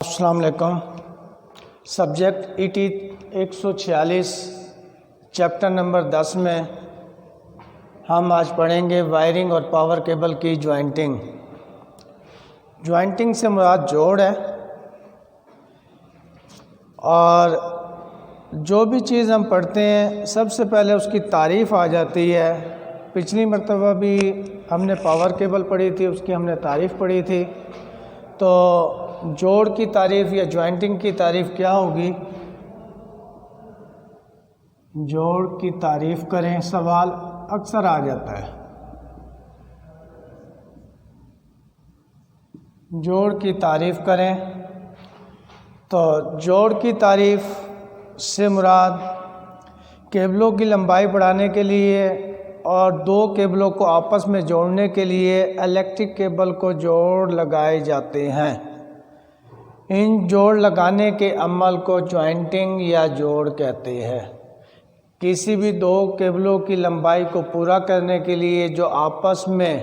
अस्सलाम वालेकुम। Subject ET 146 chapter number 10 में हम आज पढ़ेंगे वायरिंग और पावर केबल की ज्वाइंटिंग। ज्वाइंटिंग से मुराद जोड़ है और जो भी चीज़ हम पढ़ते हैं सबसे पहले उसकी तारीफ़ आ जाती है। पिछली मरतबा भी हमने पावर केबल पढ़ी थी, उसकी हमने तारीफ़ पढ़ी थी। तो जोड़ की तारीफ़ या ज्वाइंटिंग की तारीफ़ क्या होगी? जोड़ की तारीफ़ करें, सवाल अक्सर आ जाता है। जोड़ की तारीफ़ करें तो जोड़ की तारीफ़ से मुराद केबलों की लंबाई बढ़ाने के लिए और दो केबलों को आपस में जोड़ने के लिए इलेक्ट्रिक केबल को जोड़ लगाए जाते हैं। इन जोड़ लगाने के अमल को ज्वाइंटिंग या जोड़ कहते हैं। किसी भी दो केबलों की लंबाई को पूरा करने के लिए जो आपस में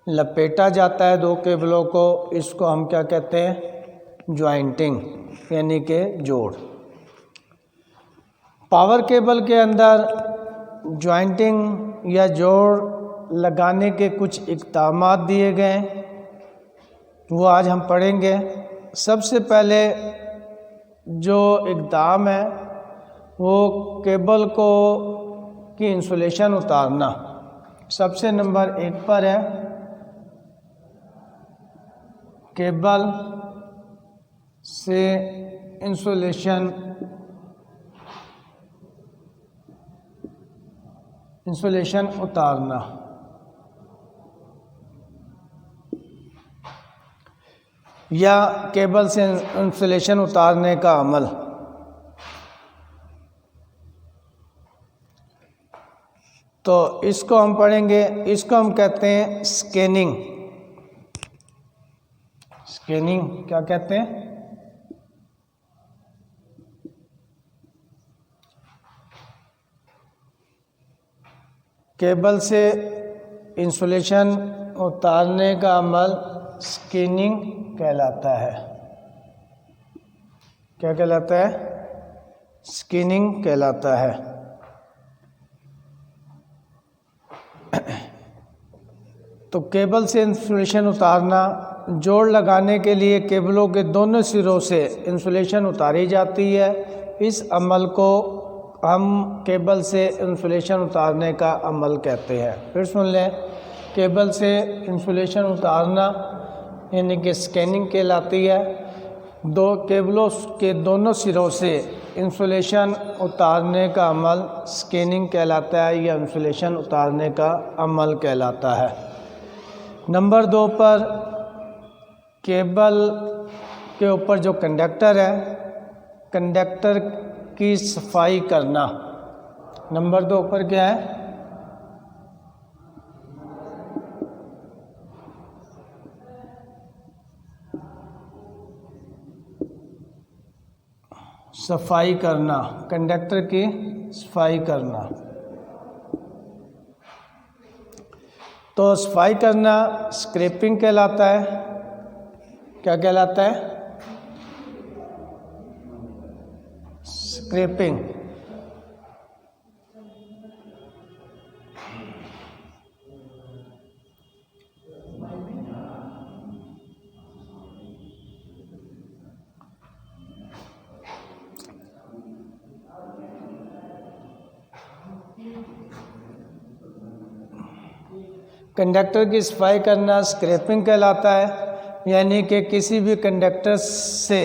लपेटा जाता है दो केबलों को, इसको हम क्या कहते हैं? ज्वाइंटिंग यानी कि जोड़। पावर केबल के अंदर ज्वाइंटिंग या जोड़ लगाने के कुछ इक़दामात दिए गए, वो आज हम पढ़ेंगे। सबसे पहले जो इक़दाम है वो केबल को की इंसुलेशन उतारना। सबसे नंबर 1 पर है केबल से इंसुलेशन उतारना। या केबल से इंसुलेशन उतारने का अमल। तो इसको हम पढ़ेंगे, इसको हम कहते हैं स्कैनिंग। स्कैनिंग क्या कहते हैं? केबल से इंसुलेशन उतारने का अमल स्कैनिंग कहलाता है। क्या कहलाता है? स्कैनिंग कहलाता है। तो केबल से इंसुलेशन उतारना, जोड़ लगाने के लिए केबलों के दोनों सिरों से इंसुलेशन उतारी जाती है। इस अमल को हम केबल से इंसुलेशन उतारने का अमल कहते हैं। फिर सुन लें, केबल से इंसुलेशन उतारना यानी कि स्कैनिंग कहलाती है। दो केबलों के दोनों सिरों से इंसुलेशन उतारने का अमल स्कैनिंग कहलाता है या इंसुलेशन उतारने का अमल कहलाता है। नंबर 2 पर केबल के ऊपर जो कंडक्टर है, कंडक्टर की सफाई करना। नंबर 2 पर क्या है? सफाई करना, कंडक्टर की सफाई करना। तो सफाई करना स्क्रैपिंग कहलाता है। क्या कहलाता है? स्क्रैपिंग। कंडक्टर की सफाई करना स्क्रैपिंग कहलाता है, यानी कि किसी भी कंडक्टर से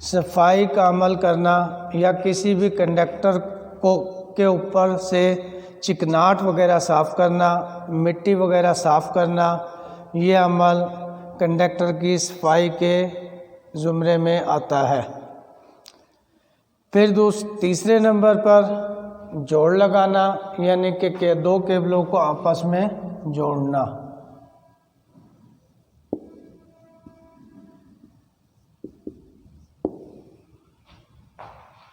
सफाई का अमल करना या किसी भी कंडक्टर को के ऊपर से चिकनाट वगैरह साफ़ करना, मिट्टी वगैरह साफ़ करना, ये अमल कंडक्टर की सफाई के ज़ुमरे में आता है। फिर तीसरे नंबर पर जोड़ लगाना यानी कि दो केबलों को आपस में जोड़ना।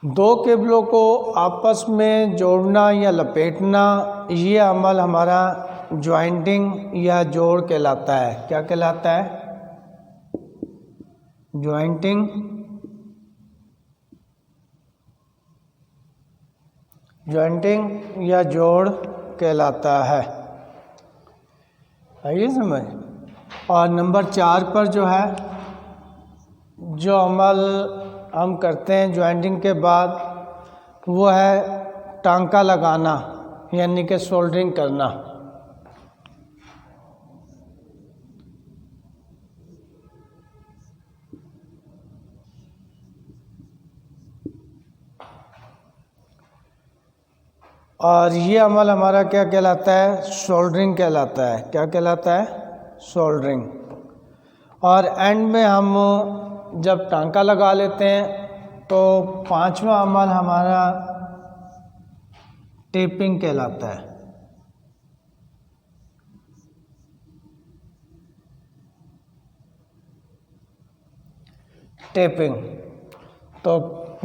दो केबलों को आपस में जोड़ना या लपेटना, ये अमल हमारा ज्वाइंटिंग या जोड़ कहलाता है। क्या कहलाता है? ज्वाइंटिंग या जोड़ कहलाता है। आइए समझ। और नंबर 4 पर जो है, जो अमल हम करते हैं ज्वाइंटिंग के बाद, वो है टांका लगाना, यानी कि सोल्डरिंग करना। और ये अमल हमारा क्या कहलाता है? सोल्डरिंग कहलाता है। क्या कहलाता है? सोल्डरिंग। और एंड में हम जब टांका लगा लेते हैं तो 5वां अमल हमारा टेपिंग कहलाता है। टेपिंग। तो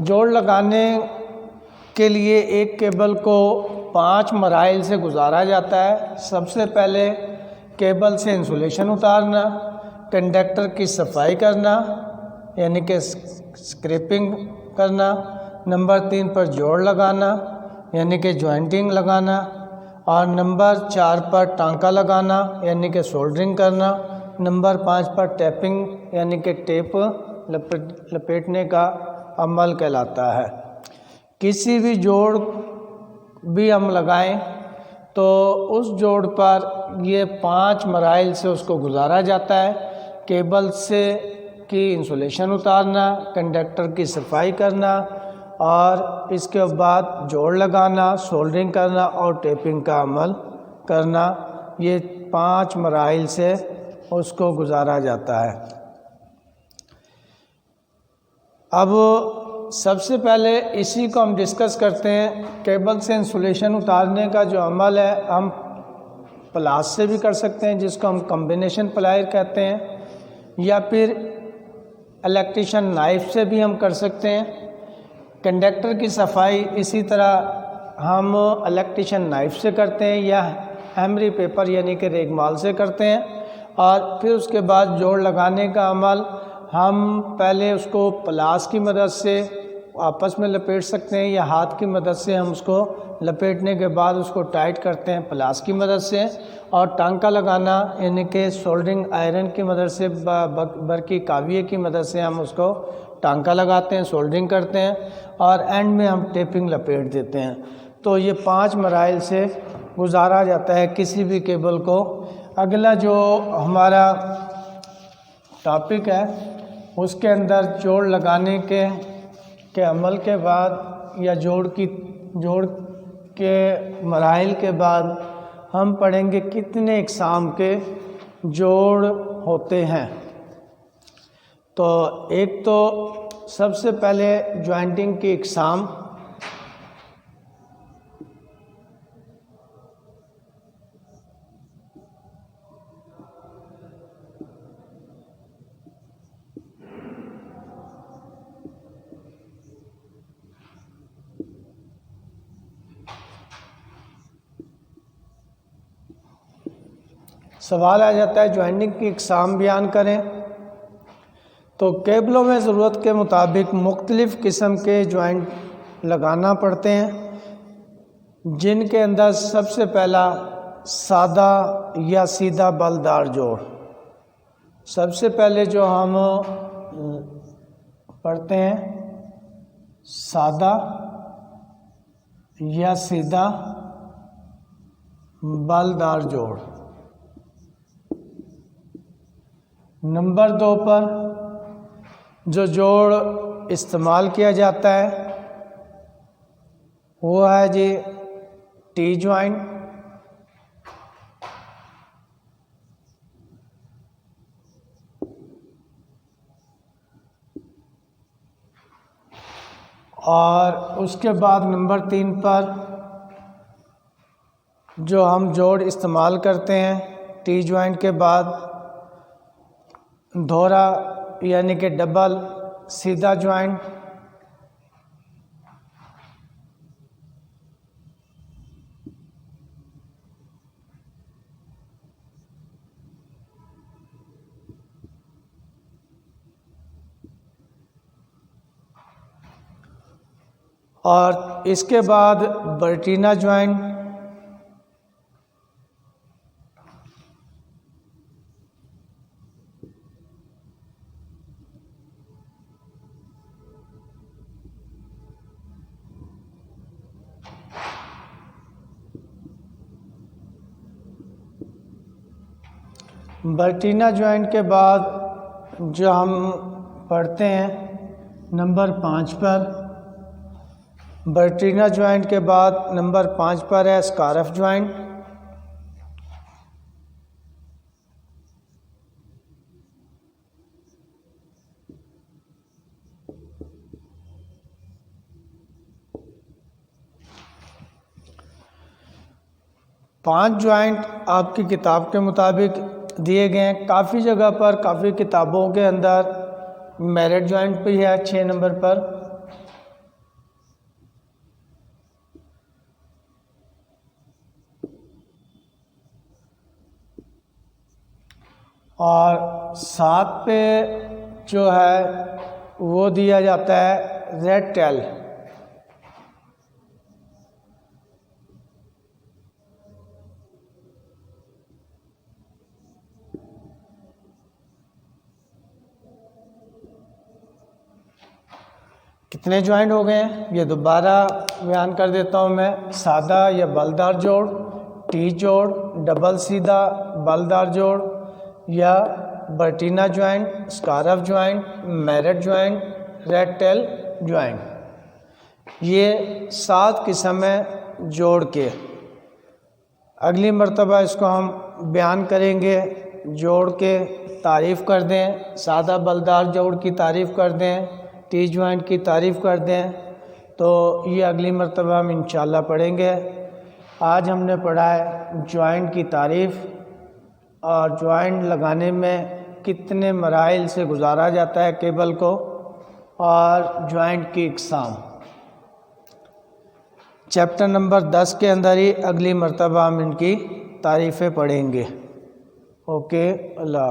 जोड़ लगाने के लिए एक केबल को 5 मराइल से गुजारा जाता है। सबसे पहले केबल से इंसुलेशन उतारना, कंडक्टर की सफाई करना यानी कि स्क्रैपिंग करना, नंबर 3 पर जोड़ लगाना यानी कि जॉइंटिंग लगाना, और नंबर 4 पर टांका लगाना यानी कि सोल्डरिंग करना, नंबर 5 पर टैपिंग यानी कि टेप लपेटने का अमल कहलाता है। किसी भी जोड़ भी हम लगाएं तो उस जोड़ पर ये 5 मराइल से उसको गुजारा जाता है। केबल से की इंसुलेशन उतारना, कंडक्टर की सफाई करना, और इसके बाद जोड़ लगाना, सोल्डरिंग करना और टेपिंग का अमल करना। ये 5 मराइल से उसको गुजारा जाता है। अब सबसे पहले इसी को हम डिस्कस करते हैं। केबल से इंसुलेशन उतारने का जो अमल है, हम प्लास से भी कर सकते हैं, जिसको हम कॉम्बिनेशन प्लायर कहते हैं, या फिर इलेक्ट्रिशियन नाइफ से भी हम कर सकते हैं। कंडक्टर की सफाई इसी तरह हम इलेक्ट्रिशियन नाइफ से करते हैं या एमरी पेपर यानी कि रेगमाल से करते हैं। और फिर उसके बाद जोड़ लगाने का अमल हम पहले उसको प्लास की मदद से आपस में लपेट सकते हैं, या हाथ की मदद से हम उसको लपेटने के बाद उसको टाइट करते हैं प्लास की मदद से। और टांका लगाना यानी कि सोल्डरिंग आयरन की मदद से, बरकी काविये की मदद से हम उसको टांका लगाते हैं, सोल्डरिंग करते हैं, और एंड में हम टेपिंग लपेट देते हैं। तो ये 5 मराइल से गुजारा जाता है किसी भी केबल को। अगला जो हमारा टॉपिक है, उसके अंदर जोड़ लगाने के अमल के बाद या जोड़ के मराइल के बाद हम पढ़ेंगे कितने इकसाम के जोड़ होते हैं। तो एक तो सबसे पहले ज्वाइंटिंग की इकसाम। सवाल आ जाता है ज्वाइंटिंग की इकसाम बयान करें। तो केबलों में ज़रूरत के मुताबिक मुख्तलिफ़ किस्म के ज्वाइंट लगाना पड़ते हैं, जिनके अंदर सबसे पहला सादा या सीधा बलदार जोड़। सबसे पहले जो हम पढ़ते हैं, सादा या सीधा बलदार जोड़। नंबर 2 पर जो जोड़ इस्तेमाल किया जाता है वो है जी टी ज्वाइंट। और उसके बाद नंबर 3 पर जो हम जोड़ इस्तेमाल करते हैं टी ज्वाइंट के बाद, दोहरा यानी कि डबल सीधा ज्वाइंट, और इसके बाद बर्टीना जॉइंट, बर्टीना जॉइंट के बाद जो हम पढ़ते हैं नंबर 5 पर, बर्टीना जॉइंट के बाद नंबर 5 पर है स्कारफ जॉइंट। पांच जॉइंट आपकी किताब के मुताबिक दिए गए हैं। काफ़ी जगह पर, काफ़ी किताबों के अंदर मेरिट जॉइंट भी है 6 नंबर पर। और 7 पे जो है वो दिया जाता है रेड टेल। कितने जॉइंट हो गए हैं ये दोबारा बयान कर देता हूँ मैं। सादा या बलदार जोड़, टी जोड़, डबल सीधा बलदार जोड़ या बर्टीना जॉइंट, स्कारफ जॉइंट, मेरिट जॉइंट, रेड टेल जॉइंट, ये 7 किस्म है जोड़ के। अगली मर्तबा इसको हम बयान करेंगे, जोड़ के तारीफ़ कर दें, सादा बलदार जोड़ की तारीफ़ कर दें, टी जॉइंट की तारीफ़ कर दें, तो ये अगली मर्तबा हम इंशाल्लाह पढ़ेंगे। आज हमने पढ़ा है जॉइंट की तारीफ़ और जॉइंट लगाने में कितने मराइल से गुजारा जाता है केबल को, और जॉइंट की इकसाम। चैप्टर नंबर 10 के अंदर ही अगली मर्तबा हम इनकी तारीफ़ें पढ़ेंगे। ओके, अल्लाह हाफ़िज़।